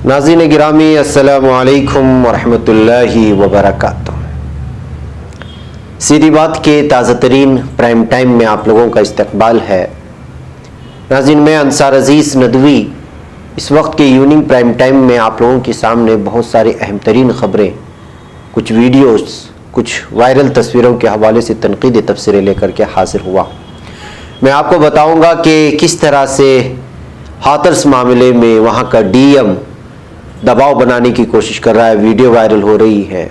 नाज़रीन गिरामी अस्सलामु अलैकुम वरहमतुल्लाहि वबरकातुहू। सीधी बात के ताज़ा तरीन प्राइम टाइम में आप लोगों का इस्तकबाल है। नाज़रीन मैं अंसार अजीज़ नदवी इस वक्त के इवनिंग प्राइम टाइम में आप लोगों के सामने बहुत सारी अहम तरीन ख़बरें, कुछ वीडियोस, कुछ वायरल तस्वीरों के हवाले से तनकीदी तबसरे लेकर के हाजिर हुआ। मैं आपको बताऊंगा कि किस तरह से हाथरस मामले में वहाँ का डीएम दबाव बनाने की कोशिश कर रहा है, वीडियो वायरल हो रही है,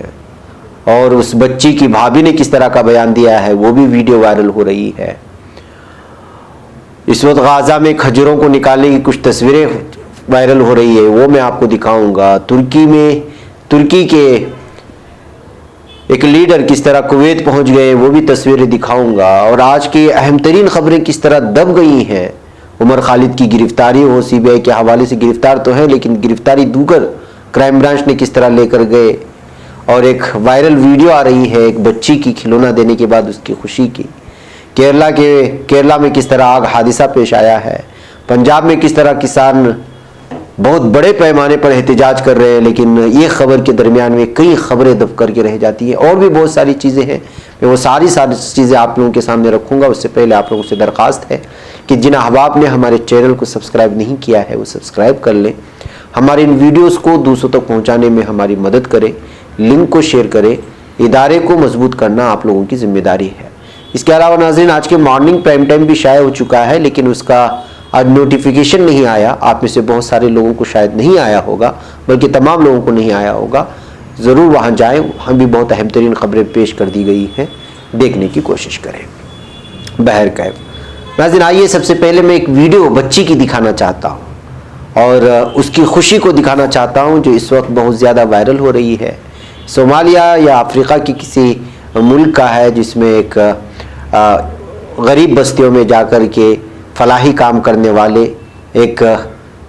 और उस बच्ची की भाभी ने किस तरह का बयान दिया है वो भी वीडियो वायरल हो रही है। इस वक्त गाजा में खजूरों को निकालने की कुछ तस्वीरें वायरल हो रही है, वो मैं आपको दिखाऊंगा। तुर्की के एक लीडर किस तरह कुवैत पहुंच गए वो भी तस्वीरें दिखाऊंगा। और आज की अहम तरीन खबरें किस तरह दब गई हैं। उमर खालिद की गिरफ्तारी हो, सीबीआई के हवाले से गिरफ्तार तो है, लेकिन गिरफ्तारी दूकर क्राइम ब्रांच ने किस तरह लेकर गए। और एक वायरल वीडियो आ रही है एक बच्ची की खिलौना देने के बाद उसकी खुशी की। केरला में किस तरह आग हादसा पेश आया है। पंजाब में किस तरह किसान बहुत बड़े पैमाने पर एहतजाज कर रहे हैं, लेकिन ये खबर के दरमियान में कई खबरें दब करके रह जाती हैं। और भी बहुत सारी चीज़ें हैं, मैं वो सारी चीज़ें आप लोगों के सामने रखूँगा। उससे पहले आप लोगों से दरख्वास्त है कि जिन अहबाब ने हमारे चैनल को सब्सक्राइब नहीं किया है वो सब्सक्राइब कर लें, हमारे इन वीडियोज़ को दूसरों तक पहुँचाने में हमारी मदद करें, लिंक को शेयर करें। इदारे को मजबूत करना आप लोगों की जिम्मेदारी है। इसके अलावा नाज़रीन आज के मॉर्निंग प्राइम टाइम भी शाया हो चुका है, लेकिन उसका आज नोटिफिकेशन नहीं आया। आप में से बहुत सारे लोगों को शायद नहीं आया होगा, बल्कि तमाम लोगों को नहीं आया होगा। ज़रूर वहाँ जाएं, वहाँ भी बहुत अहम तरीन खबरें पेश कर दी गई हैं, देखने की कोशिश करें। बहर कैफ नाज़रीन आइए, सबसे पहले मैं एक वीडियो बच्ची की दिखाना चाहता हूँ और उसकी खुशी को दिखाना चाहता हूँ जो इस वक्त बहुत ज़्यादा वायरल हो रही है। सोमालिया या अफ्रीका की किसी मुल्क का है, जिसमें एक गरीब बस्तियों में जाकर के फलाही काम करने वाले एक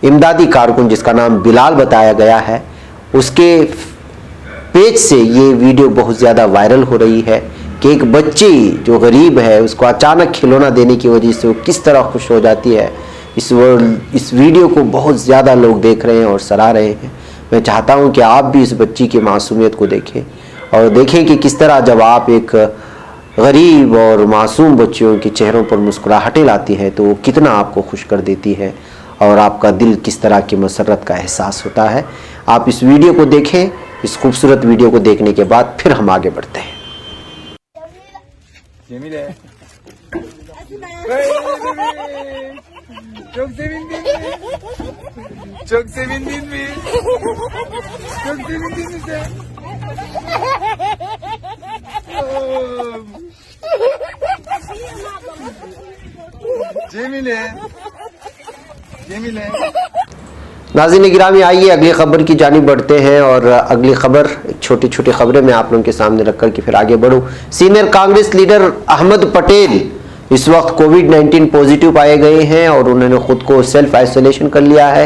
इमदादी कारकुन जिसका नाम बिलाल बताया गया है, उसके पेज से ये वीडियो बहुत ज़्यादा वायरल हो रही है कि एक बच्ची जो गरीब है उसको अचानक खिलौना देने की वजह से वो किस तरह खुश हो जाती है। इस वीडियो को बहुत ज़्यादा लोग देख रहे हैं और सराह रहे हैं। मैं चाहता हूँ कि आप भी इस बच्ची की मासूमियत को देखें और देखें कि किस तरह जब आप एक गरीब और मासूम बच्चियों के चेहरों पर मुस्कुराहटें लाती हैं तो वो कितना आपको खुश कर देती है और आपका दिल किस तरह की मसरत का एहसास होता है। आप इस वीडियो को देखें। इस खूबसूरत वीडियो को देखने के बाद फिर हम आगे बढ़ते हैं। Çok sevindin mi? Çok sevindin mi? Çok sevindin mi sen? Cemile. नाज़रीन गिरामी आइए अगली खबर की जानिब बढ़ते हैं। और अगली खबर छोटी छोटी खबरें मैं आप लोगों के सामने रख कर के फिर आगे बढ़ूँ। सीनियर कांग्रेस लीडर अहमद पटेल इस वक्त कोविड-19 पॉजिटिव पाए गए हैं और उन्होंने खुद को सेल्फ आइसोलेशन कर लिया है।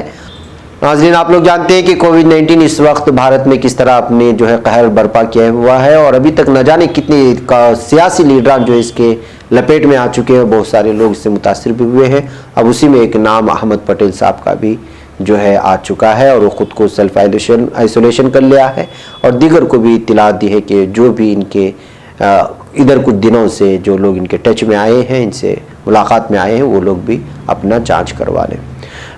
नाज़रीन आप लोग जानते हैं कि कोविड-19 इस वक्त भारत में किस तरह अपने जो है कहर बर्पा किया हुआ है और अभी तक न जाने कितने सियासी लीडरान जो इसके लपेट में आ चुके हैं। बहुत सारे लोग इससे मुतासिर भी हुए हैं। अब उसी में एक नाम अहमद पटेल साहब का भी जो है आ चुका है और वो खुद को सेल्फ आइसोलेशन कर लिया है और दीगर को भी इत्तला दी है कि जो भी इनके इधर कुछ दिनों से जो लोग इनके टच में आए हैं, इनसे मुलाकात में आए हैं, वो लोग भी अपना जांच करवा लें।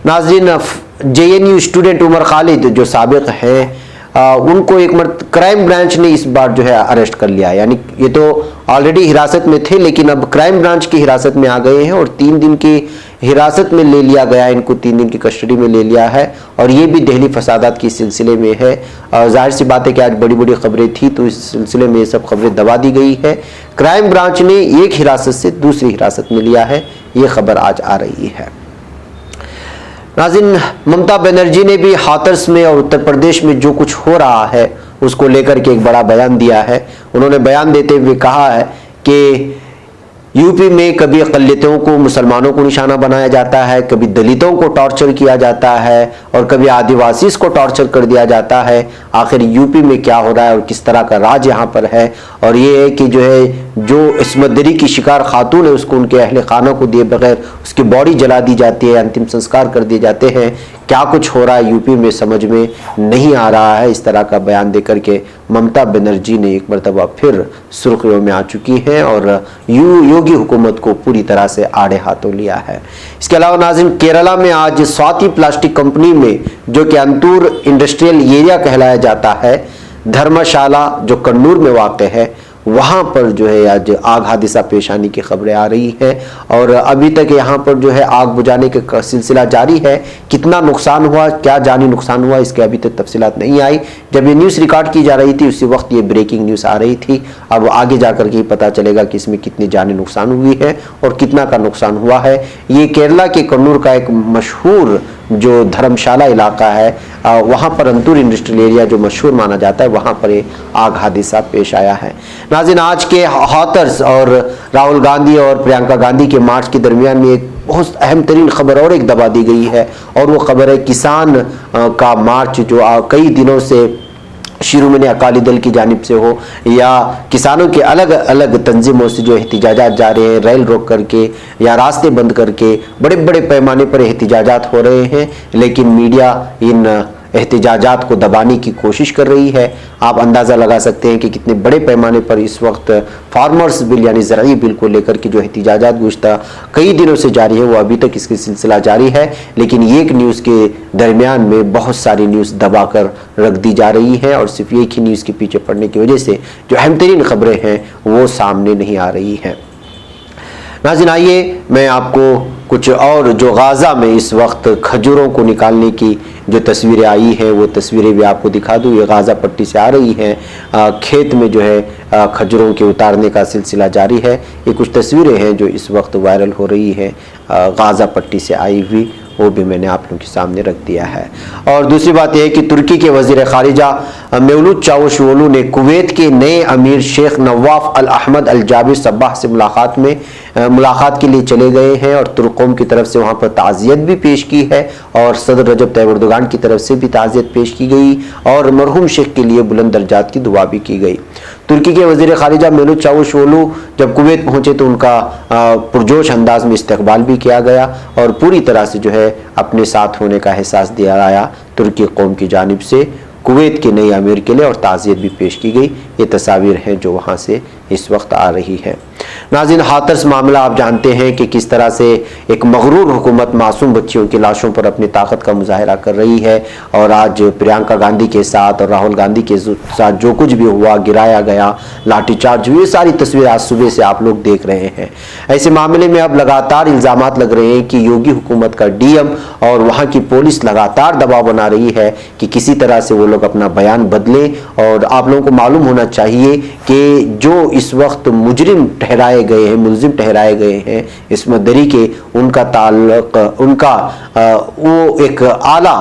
नाज़रीन जेएनयू स्टूडेंट उमर खालिद जो साबिक हैं उनको एक क्राइम ब्रांच ने इस बार जो है अरेस्ट कर लिया। यानी ये तो ऑलरेडी हिरासत में थे, लेकिन अब क्राइम ब्रांच की हिरासत में आ गए हैं और 3 दिन की हिरासत में ले लिया गया, इनको 3 दिन की कस्टडी में ले लिया है। और ये भी दहली फसादात के सिलसिले में है। जाहिर सी बात है कि आज बड़ी बड़ी खबरें थी तो इस सिलसिले में ये सब खबरें दबा दी गई है। क्राइम ब्रांच ने एक हिरासत से दूसरी हिरासत में लिया है, ये खबर आज आ रही है। नाज़रीन ममता बनर्जी ने भी हाथरस में और उत्तर प्रदेश में जो कुछ हो रहा है उसको लेकर के एक बड़ा बयान दिया है। उन्होंने बयान देते हुए कहा है कि यूपी में कभी अक़लियतों को, मुसलमानों को निशाना बनाया जाता है, कभी दलितों को टॉर्चर किया जाता है और कभी आदिवासी को टॉर्चर कर दिया जाता है। आखिर यूपी में क्या हो रहा है और किस तरह का राज यहाँ पर है। और ये है कि जो इस्मत दरी की शिकार खातून है उसको उनके अहले खाना को दिए बगैर उसकी बॉडी जला दी जाती है, अंतिम संस्कार कर दिए जाते हैं। क्या कुछ हो रहा है यूपी में समझ में नहीं आ रहा है। इस तरह का बयान देकर के ममता बनर्जी ने एक मरतबा फिर सुर्खियों में आ चुकी हैं और योगी हुकूमत को पूरी तरह से आड़े हाथों लिया है। इसके अलावा नाज़रीन, केरला में आज स्वाति प्लास्टिक कंपनी में, जो कि अंतूर इंडस्ट्रियल एरिया कहलाया जाता है, धर्मशाला जो कन्नूर में वाक़ है, वहां पर जो है आज आग हादसा पेश आने की खबरें आ रही हैं और अभी तक यहां पर जो है आग बुझाने का सिलसिला जारी है। कितना नुकसान हुआ, क्या जानी नुकसान हुआ, इसके अभी तक तफसीलात नहीं आई। जब ये न्यूज़ रिकॉर्ड की जा रही थी उसी वक्त ये ब्रेकिंग न्यूज़ आ रही थी। अब आगे जाकर के पता चलेगा कि इसमें कितनी जानी नुकसान हुई है और कितना का नुकसान हुआ है। ये केरला के कन्नूर का एक मशहूर जो धर्मशाला इलाका है, वहाँ पर अंतूर इंडस्ट्रियल एरिया जो मशहूर माना जाता है, वहाँ पर ये आग हादसा पेश आया है। नाज़रीन, आज के हाथरस और राहुल गांधी और प्रियंका गांधी के मार्च के दरमियान में एक बहुत अहम तरीन खबर और एक दबा दी गई है और वो खबर है किसान का मार्च जो कई दिनों से शिरोमणि अकाली दल की जानिब से हो या किसानों के अलग अलग तंजीमों से जो एहतिजाजात जा रहे हैं, रेल रोक करके या रास्ते बंद करके बड़े बड़े पैमाने पर एहतिजाजात हो रहे हैं, लेकिन मीडिया इन एहतिजाजात को दबाने की कोशिश कर रही है। आप अंदाज़ा लगा सकते हैं कि कितने बड़े पैमाने पर इस वक्त फार्मर्स बिल यानी ज़राई बिल को लेकर के जो एहतिजाजात गुज़श्ता कई दिनों से जारी है, वो अभी तक इसका सिलसिला जारी है। लेकिन एक न्यूज़ के दरमियान में बहुत सारी न्यूज़ दबा कर रख दी जा रही है और सिर्फ एक ही न्यूज़ के पीछे पड़ने की वजह से जो अहम तरीन खबरें हैं वो सामने नहीं आ रही हैं। नाज़रीन, आइए मैं आपको कुछ और जो गाज़ा में इस वक्त खजूरों को निकालने की जो तस्वीरें आई हैं वो तस्वीरें भी आपको दिखा दूँ। ये गाज़ा पट्टी से आ रही हैं, खेत में जो है खजूरों के उतारने का सिलसिला जारी है। ये कुछ तस्वीरें हैं जो इस वक्त वायरल हो रही हैं गाज़ा पट्टी से आई हुई, वो भी मैंने आप लोगों के सामने रख दिया है। और दूसरी बात यह है कि तुर्की के वज़ीर ख़ारिजा मेवलूद चावुशओगलू ने कुवैत के नए अमीर शेख नवाफ अल अहमद अल जाबिर सब्बाह से मुलाकात के लिए चले गए हैं और तुर्क कौम की तरफ से वहाँ पर ताज़ियत भी पेश की है और सदर रजब तैयब एर्दोगान की तरफ से भी ताज़ियत पेश की गई और मरहूम शेख के लिए बुलंद दर्जात की दुआ भी की गई। तुर्की के वज़ीर ख़ारिजा मेवलूद चावुशओगलू जब कुवैत पहुँचे तो उनका पुरजोश अंदाज में इस्तकबाल भी किया गया और पूरी तरह से जो है अपने साथ होने का एहसास दिया गया तुर्की कौम की जानिब से। कुवैत के नए अमीर के लिए और ताज़ियत भी पेश की गई। ये तस्वीर हैं जो वहाँ से इस वक्त आ रही है। नाज़रीन, हाथरस मामला आप जानते हैं कि किस तरह से एक मगरूर हुकूमत मासूम बच्चियों की लाशों पर अपनी ताकत का मुजाहिरा कर रही है और आज प्रियंका गांधी के साथ और राहुल गांधी के साथ जो कुछ भी हुआ, गिराया गया, लाठीचार्ज, ये सारी तस्वीरें आज सुबह से आप लोग देख रहे हैं। ऐसे मामले में अब लगातार इल्ज़ामात लग रहे हैं कि योगी हुकूमत का डीएम और वहाँ की पुलिस लगातार दबाव बना रही है कि किसी तरह से वो लोग अपना बयान बदलें। और आप लोगों को मालूम होना चाहिए कि जो इस वक्त मुजरिम ठहराए गए हैं, मुलजिम ठहराए गए हैं इस्मत दरी के, उनका ताल्लुक वो एक आला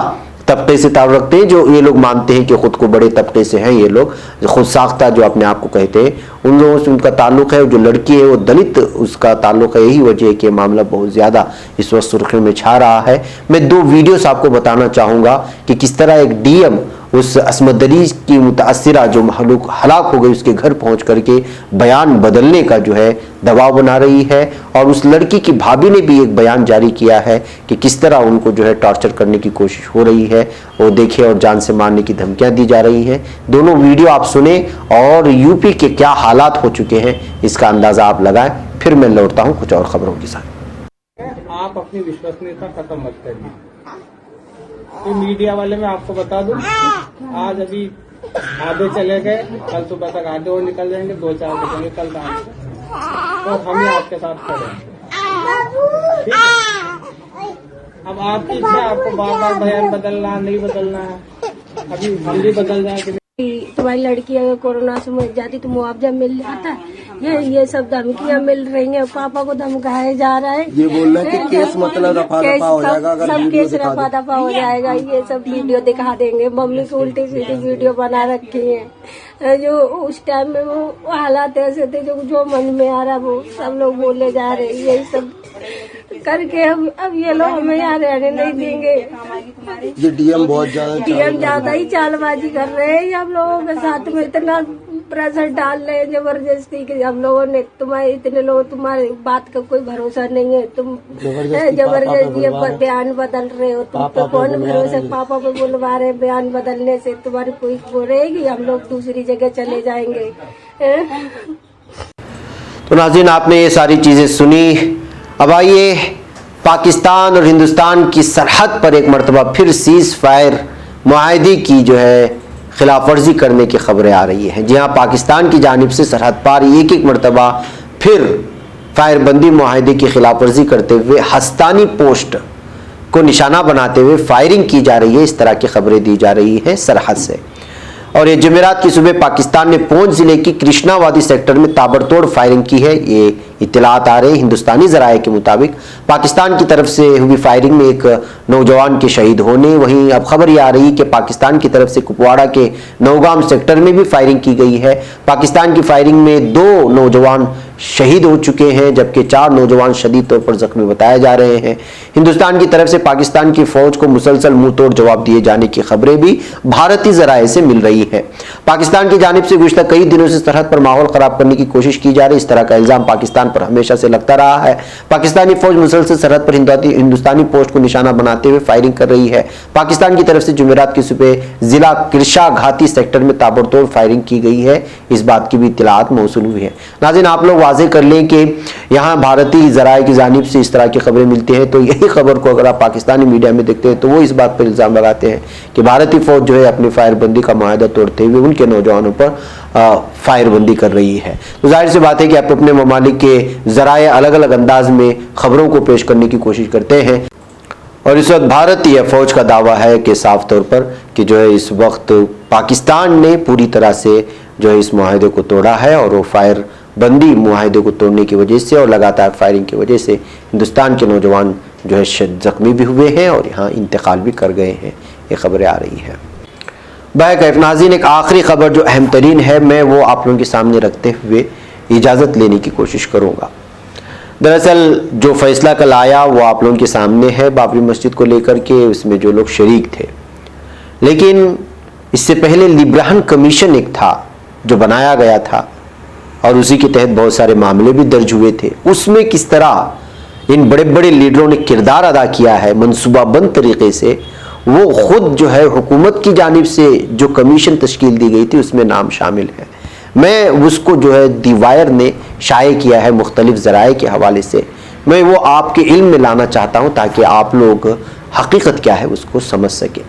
तबके से ताल्लुक रखते हैं। जो ये लोग मानते हैं कि खुद को बड़े तबके से हैं, ये लोग खुद साख्ता जो अपने आप को कहते हैं, उन लोगों से उनका ताल्लुक है। जो लड़की है वो दलित, उसका ताल्लुक है। यही वजह है कि मामला बहुत ज़्यादा इस वक्त सुर्खियों में छा रहा है। मैं 2 वीडियोस आपको बताना चाहूँगा कि किस तरह एक डीएम उस अस्मत दरी की मुतासिरा जो हलाक हो गई उसके घर पहुंच करके बयान बदलने का जो है दबाव बना रही है। और उस लड़की की भाभी ने भी एक बयान जारी किया है कि किस तरह उनको जो है टॉर्चर करने की कोशिश हो रही है, वो देखिए, और जान से मारने की धमकियां दी जा रही हैं। दोनों वीडियो आप सुने और यूपी के क्या हालात हो चुके हैं इसका अंदाज़ा आप लगाएं। फिर मैं लौटता हूं कुछ और खबरों के साथ। आप अपनी विश्वसनीयता खत्म मत करिए। तो मीडिया वाले मैं आपको बता दूं, आज अभी आधे चले गए, कल सुबह तक आधे और निकल जाएंगे, 2-4 बचेंगे कल रात को, और हम ही आपके साथ खड़े हैं। ठीक है? अब आपकी इच्छा, आपको बार बार बयान बदलना नहीं बदलना है, अभी हम भी बदल जाए कि तुम्हारी लड़की अगर कोरोना से मर जाती तो मुआवजा मिल जाता। ये सब धमकियां मिल रही हैं, पापा को धमकाया जा रहा है। ये बोल रहे हैं कि केस मतलब रफा दफा हो जाएगा, अगर सब केस रफा दफा हो जाएगा। ये सब वीडियो दिखा देंगे। मम्मी की उल्टी सीधी वीडियो बना रखी है। जो उस टाइम में वो हालात ऐसे थे, जो मन में आ रहा वो सब लोग बोले जा रहे। यही सब करके अब ये लोग हमें यहाँ रहने नहीं देंगे। ये डीएम बहुत डीएम ज्यादा ही चालबाजी कर रहे हैं। हम लोगों के साथ में इतना प्रेशर डाल रहे हैं जबरदस्ती कि हम लोगों ने तुम्हारे इतने लोग तुम्हारी बात का कोई भरोसा नहीं है, तुम जबरदस्ती बयान बदल रहे हो, तुम पे कौन भरोसा, पापा पे बुलवा रहे बयान बदलने से तुम्हारी कोई वो रहेगी, हम लोग दूसरी जगह चले जाएंगे। तो नाज़रीन आपने ये सारी चीजें सुनी। अब आइए पाकिस्तान और हिंदुस्तान की सरहद पर एक मरतबा फिर सीज फायर मुआहदे की जो है खिलाफ वर्जी करने की खबरें आ रही हैं। जी हाँ, पाकिस्तान की जानिब से सरहद पार एक एक मरतबा फिर फायरबंदी मुआहदे की खिलाफ वर्जी करते हुए हस्तानी पोस्ट को निशाना बनाते हुए फायरिंग की जा रही है, इस तरह की खबरें दी जा रही हैं सरहद से। और ये जुमेरात की सुबह पाकिस्तान ने पूंछ जिले की कृष्णावादी सेक्टर में ताबड़तोड़ फायरिंग की है। ये इत्तलात आ रहे हैं हिंदुस्तानी जराये के मुताबिक पाकिस्तान की तरफ से हुई फायरिंग में एक नौजवान के शहीद होने, वहीं अब खबर ये आ रही कि पाकिस्तान की तरफ से कुपवाड़ा के नौगाम सेक्टर में भी फायरिंग की गई है। पाकिस्तान की फायरिंग में 2 नौजवान शहीद हो चुके हैं, जबकि 4 नौजवान शदीद तौर पर जख्मी बताए जा रहे हैं। हिंदुस्तान की तरफ से पाकिस्तान की फौज को मुसलसल मुंह तोड़ जवाब दिए जाने की खबरें भी भारतीय जराये से मिल रही है। पाकिस्तान की जानिब से गुज़श्ता कई दिनों से सरहद पर माहौल खराब करने की कोशिश की जा रही, इस तरह का इल्जाम पाकिस्तान पर हमेशा से लगता रहा है। पाकिस्तानी फौज मुसलसल सरहद पर हिंदुस्तानी पोस्ट को निशाना बनाते हुए फायरिंग कर रही है। पाकिस्तान की तरफ से जुमेरात की सुबह जिला किरशा घाटी सेक्टर में ताबड़तोड़ फायरिंग की गई है, इस बात की भी इत्तलात मौसूल हुई है। नाज़रीन आप लोग वाज़ेह कर लें कि यहाँ भारतीय जराये की जानिब से इस तरह की खबरें मिलती हैं, तो यही खबर को अगर आप पाकिस्तानी मीडिया में देखते हैं तो वो इस बात पर इल्ज़ाम लगाते हैं कि भारतीय फौज जो है अपनी फायरबंदी का मुआहदा तोड़ते हुए उनके नौजवानों पर फायरबंदी कर रही है। तो जाहिर सी बात है कि आप अपने ममालिक के जराये अलग अलग अंदाज में खबरों को पेश करने की कोशिश करते हैं, और इस वक्त भारतीय फौज का दावा है कि साफ तौर पर कि जो है इस वक्त पाकिस्तान ने पूरी तरह से जो है इस मुआहदे को तोड़ा है, और वो फायर बंदी मुआहदे को तोड़ने की वजह से और लगातार फायरिंग की वजह से हिंदुस्तान के नौजवान जो है जख्मी भी हुए हैं और यहाँ इंतकाल भी कर गए हैं, ये खबरें आ रही हैं। बहरकैफ नाज़रीन एक आखिरी खबर जो अहम तरीन है, मैं वो आप लोगों के सामने रखते हुए इजाज़त लेने की कोशिश करूँगा। दरअसल जो फैसला कल आया वो आप लोगों के सामने है बाबरी मस्जिद को लेकर के, उसमें जो लोग शरीक थे, लेकिन इससे पहले लिब्राहन कमीशन एक था जो बनाया गया था और उसी के तहत बहुत सारे मामले भी दर्ज हुए थे। उसमें किस तरह इन बड़े बड़े लीडरों ने किरदार अदा किया है मंसूबाबंद तरीके से, वो खुद जो है हुकूमत की जानिब से जो कमीशन तश्कील दी गई थी उसमें नाम शामिल है। मैं उसको जो है दी वायर ने शाये किया है मुख्तलिफ ज़राए के हवाले से, मैं वो आपके इल्म में लाना चाहता हूँ ताकि आप लोग हकीकत क्या है उसको समझ सकें।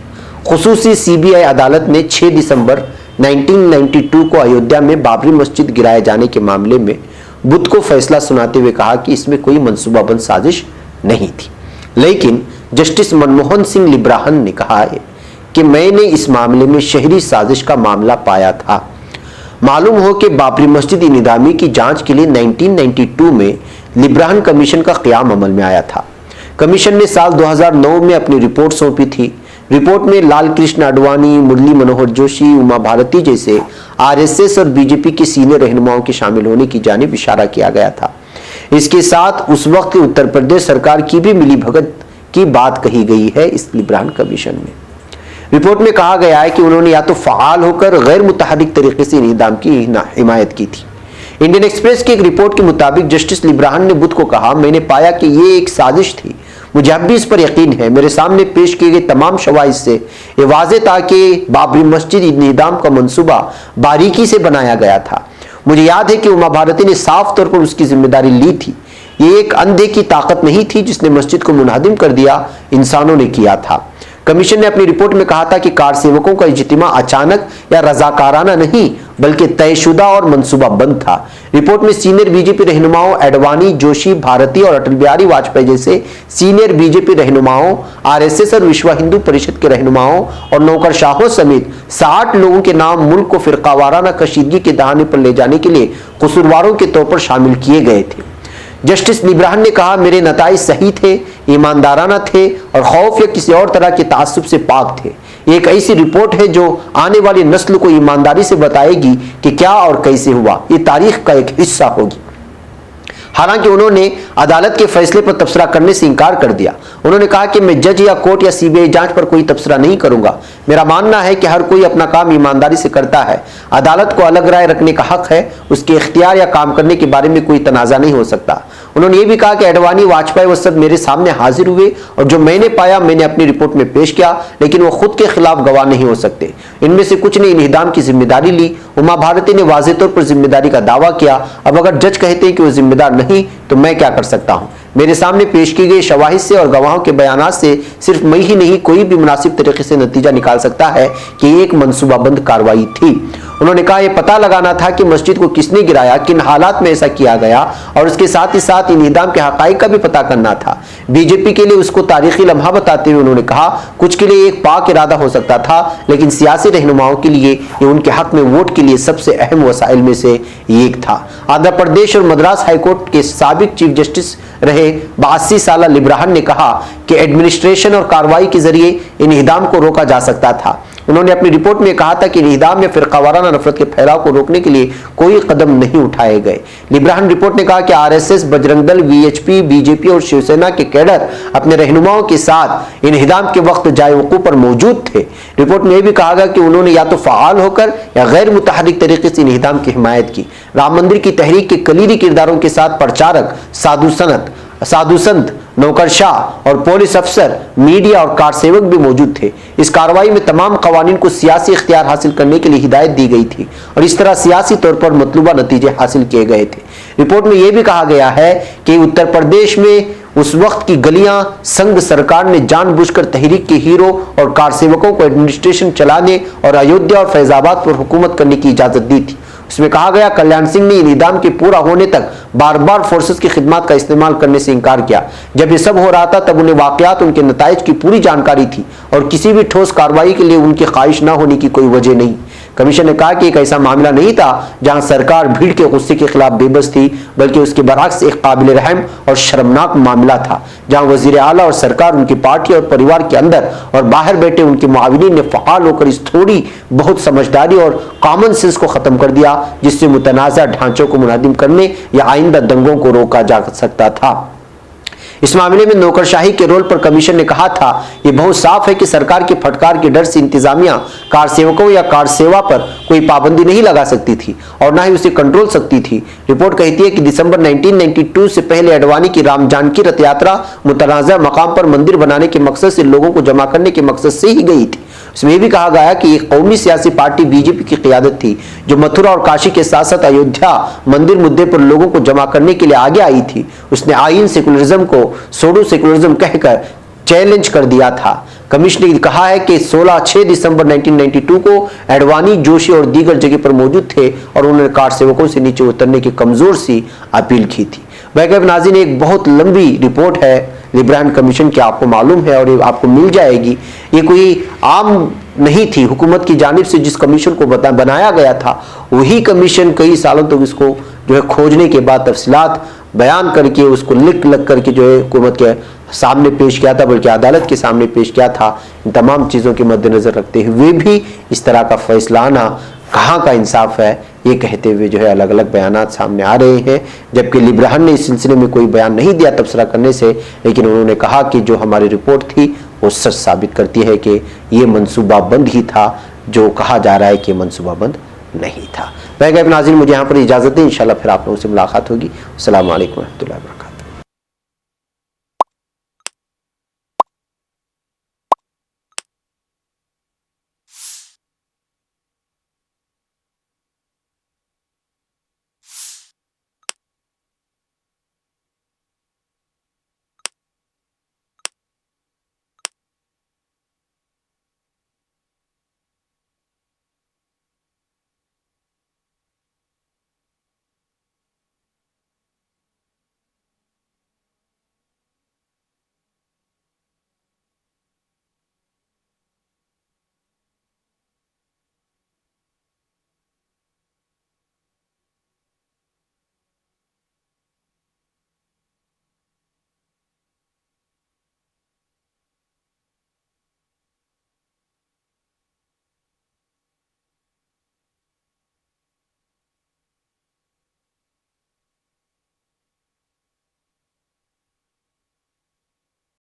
खुसूसी CBI अदालत ने 6 दिसंबर 1992 को अयोध्या में बाबरी मस्जिद गिराए जाने के मामले में बुध को फैसला सुनाते हुए कहा कि इसमें कोई मंसूबाबंद साजिश नहीं थी, लेकिन जस्टिस मनमोहन सिंह लिब्राहन ने कहा है कि मैंने इस मामले में शहरी साजिश का मामला पाया था। मालूम हो कि बाबरी मस्जिद निज़ामी की जांच के लिए 1992 में लिब्राहन कमीशन का क़याम अमल में आया था। कमीशन ने साल 2009 में अपनी रिपोर्ट सौंपी थी। रिपोर्ट में लाल कृष्ण आडवाणी, मुरली मनोहर जोशी, उमा भारती जैसे RSS और BJP के सीनियर रहनुमाओं के शामिल होने की जानिब इशारा किया गया था। इसके साथ उस वक्त उत्तर प्रदेश सरकार की भी मिलीभगत की बात कही गई है इस लिब्राहन कमीशन में। रिपोर्ट में कहा गया है कि उन्होंने या तो फ़आल होकर गैर मुतहर्रिक तरीके से निज़ाम की हिमायत की थी। इंडियन एक्सप्रेस की एक रिपोर्ट के मुताबिक जस्टिस लिब्राहन ने बुध को कहा, मैंने पाया कि ये एक साजिश थी, मुझे अब भी इस पर यकीन है। मेरे सामने पेश किए गए तमाम शवाहिद से ये वाज़ेह था कि बाबरी मस्जिद निज़ाम का मंसूबा बारीकी से बनाया गया था। मुझे याद है कि उमा भारती ने साफ तौर पर उसकी जिम्मेदारी ली थी। ये एक अंधे की ताकत नहीं थी जिसने मस्जिद को मुनहदिम कर दिया, इंसानों ने किया था। कमीशन ने अपनी रिपोर्ट में कहा था कि कार सेवकों का इज्तिमा अचानक या रजाकाराना नहीं बल्कि तयशुदा और मंसूबाबंद था। रिपोर्ट में सीनियर BJP रहनुमाओं एडवाणी, जोशी, भारती और अटल बिहारी वाजपेयी जैसे सीनियर BJP रहनुमाओं, RSS और विश्व हिंदू परिषद के रहनुमाओं और नौकरशाहों समेत 60 लोगों के नाम मुल्क को फिरकावाराना कशीदगी के दहाने पर ले जाने के लिए कसूरवारों के तौर पर शामिल किए गए थे। जस्टिस लिब्राहन ने कहा, मेरे नताइज सही थे, ईमानदाराना थे और खौफ या किसी और तरह के तासुब से पाक थे। ये एक ऐसी रिपोर्ट है जो आने वाली नस्ल को ईमानदारी से बताएगी कि क्या और कैसे हुआ। ये तारीख का एक हिस्सा होगी। हालांकि उन्होंने अदालत के फैसले पर तबसरा करने से इनकार कर दिया। उन्होंने कहा कि मैं जज या कोर्ट या सीबीआई जांच पर कोई तबसरा नहीं करूंगा। मेरा मानना है कि हर कोई अपना काम ईमानदारी से करता है। अदालत को अलग राय रखने का हक है, उसके इख्तियार या काम करने के बारे में कोई तनाजा नहीं हो सकता। उन्होंने ये भी कहा कि अडवाणी, वाजपेयी वो सब मेरे सामने हाजिर हुए और जो मैंने पाया मैंने अपनी रिपोर्ट में पेश किया, लेकिन वो खुद के खिलाफ गवाह नहीं हो सकते। इनमें से कुछ ने इंहिदाम की जिम्मेदारी ली। उमा भारती ने वाज़ेह तौर पर जिम्मेदारी का दावा किया। अब अगर जज कहते हैं कि वो जिम्मेदार नहीं तो मैं क्या कर सकता हूं? मेरे सामने पेश की गई शवाहिद से और गवाहों के बयानात से सिर्फ मैं ही नहीं, कोई भी मुनासिब तरीके से नतीजा निकाल सकता है कि ये एक मनसूबाबंद कार्रवाई थी। उन्होंने कहा यह पता लगाना था कि मस्जिद को किसने गिराया, किन हालात में ऐसा किया गया, और उसके साथ ही साथ इंहिदाम के हकाइक का भी पता करना था। बीजेपी के लिए उसको तारीखी लम्हा बताते हुए उन्होंने कहा कुछ के लिए एक पाक इरादा हो सकता था, लेकिन सियासी रहनुमाओं के लिए ये उनके हक में वोट के लिए सबसे अहम वसाइल में से एक था। आंध्र प्रदेश और मद्रास हाईकोर्ट के साबिक चीफ जस्टिस रहे 82 साला लिब्राहन ने कहा कि एडमिनिस्ट्रेशन और कार्रवाई के जरिए इंहिदाम को रोका जा सकता था। उन्होंने अपनी रिपोर्ट में कहा था कि इंहिदाम या फिरकावाराना नफरत के फैलाव को रोकने के लिए कोई कदम नहीं उठाए गए। लिब्राहन रिपोर्ट ने कहा कि RSS, Bajrang Dal, VHP, BJP और शिवसेना के कैडर अपने रहनुमाओं के साथ इंहिदाम के वक्त जाए वकूफ पर मौजूद थे। रिपोर्ट में यह भी कहा गया कि उन्होंने या तो फाआल होकर या गैर मुतहर्रिक तरीके से इंहिदाम की हिमायत की। राम मंदिर की तहरीक के कलीदी किरदारों के साथ प्रचारक, साधु संत, नौकरशाह और पुलिस अफसर, मीडिया और कार सेवक भी मौजूद थे। इस कार्रवाई में तमाम कवानीन को सियासी इख्तियार हासिल करने के लिए हिदायत दी गई थी और इस तरह सियासी तौर पर मतलूबा नतीजे हासिल किए गए थे। रिपोर्ट में यह भी कहा गया है कि उत्तर प्रदेश में उस वक्त की गलियां संघ सरकार ने जानबूझकर तहरीक के हीरो और कार सेवकों को एडमिनिस्ट्रेशन चलाने और अयोध्या और फैजाबाद पर हुकूमत करने की इजाजत दी थी। उसमें कहा गया कल्याण सिंह ने इंहिदाम के पूरा होने तक बार बार फोर्सेस की खिदमत का इस्तेमाल करने से इनकार किया। जब ये सब हो रहा था तब उन्हें वाकयात, उनके नताइज की पूरी जानकारी थी और किसी भी ठोस कार्रवाई के लिए उनकी ख्वाहिश न होने की कोई वजह नहीं। कमीशन ने कहा कि एक ऐसा मामला नहीं था जहां सरकार भीड़ के गुस्से के खिलाफ बेबस थी, बल्कि उसके बरअक्स एक काबिल रहम और शर्मनाक मामला था जहां वजीर आला और सरकार, उनकी पार्टी और परिवार के अंदर और बाहर बैठे उनके मुआविनीन ने फ़आल होकर इस थोड़ी बहुत समझदारी और कॉमन सेंस को खत्म कर दिया जिससे मुतनाज़ा ढांचों को मुनादिम करने या आइंदा दंगों को रोका जा सकता था। इस मामले में नौकरशाही के रोल पर कमीशन ने कहा था यह बहुत साफ है कि सरकार की फटकार के डर से इंतजामिया कार सेवकों या कार सेवा पर कोई पाबंदी नहीं लगा सकती थी और न ही उसे कंट्रोल सकती थी। रिपोर्ट कहती है कि दिसंबर 1992 से पहले अडवाणी की राम जानकी रथ यात्रा मुतनाज़ा मकाम पर मंदिर बनाने के मकसद से लोगों को जमा करने के मकसद से ही गई थी। इसमें भी कहा गया कि एक कौमी सियासी पार्टी बीजेपी की क़ियादत थी जो मथुरा और काशी के साथ साथ अयोध्या मंदिर मुद्दे पर लोगों को जमा करने के लिए आगे आई थी। उसने आइन सेकुलरिज्म को सोडो सेकुलरिज्म कहकर चैलेंज कर दिया था। कमीशन ने कहा है कि 6 दिसंबर 1992 को अडवाणी, जोशी और दीगर जगह पर मौजूद थे और उन्होंने कार सेवकों से नीचे उतरने की कमजोर सी अपील की थी। बैकअप नाज़रीन, एक बहुत लंबी रिपोर्ट है लिब्राहन कमीशन की, आपको मालूम है और ये आपको मिल जाएगी। ये कोई आम नहीं थी, हुकूमत की जानिब से जिस कमीशन को बनाया गया था वही कमीशन कई सालों तक इसको जो है खोजने के बाद तफसीलात बयान करके उसको लिख करके जो है हुकूमत के सामने पेश किया था, बल्कि अदालत के सामने पेश किया था। इन तमाम चीज़ों के मद्देनज़र रखते हुए भी इस तरह का फैसला आना कहाँ का इंसाफ है, ये कहते हुए जो है अलग अलग बयानात सामने आ रहे हैं। जबकि लिब्राहन ने इस सिलसिले में कोई बयान नहीं दिया तबसरा करने से, लेकिन उन्होंने कहा कि जो हमारी रिपोर्ट थी वो सच साबित करती है कि ये मनसूबाबंद ही था जो कहा जा रहा है कि मनसूबाबंद नहीं था। बैकअप नाज़रीन, मुझे यहाँ पर इजाज़त दें, इंशाल्लाह फिर आप लोगों से मुलाकात होगी। अस्सलाम वालेकुम रहमतुल्लाहि व बरकातहू।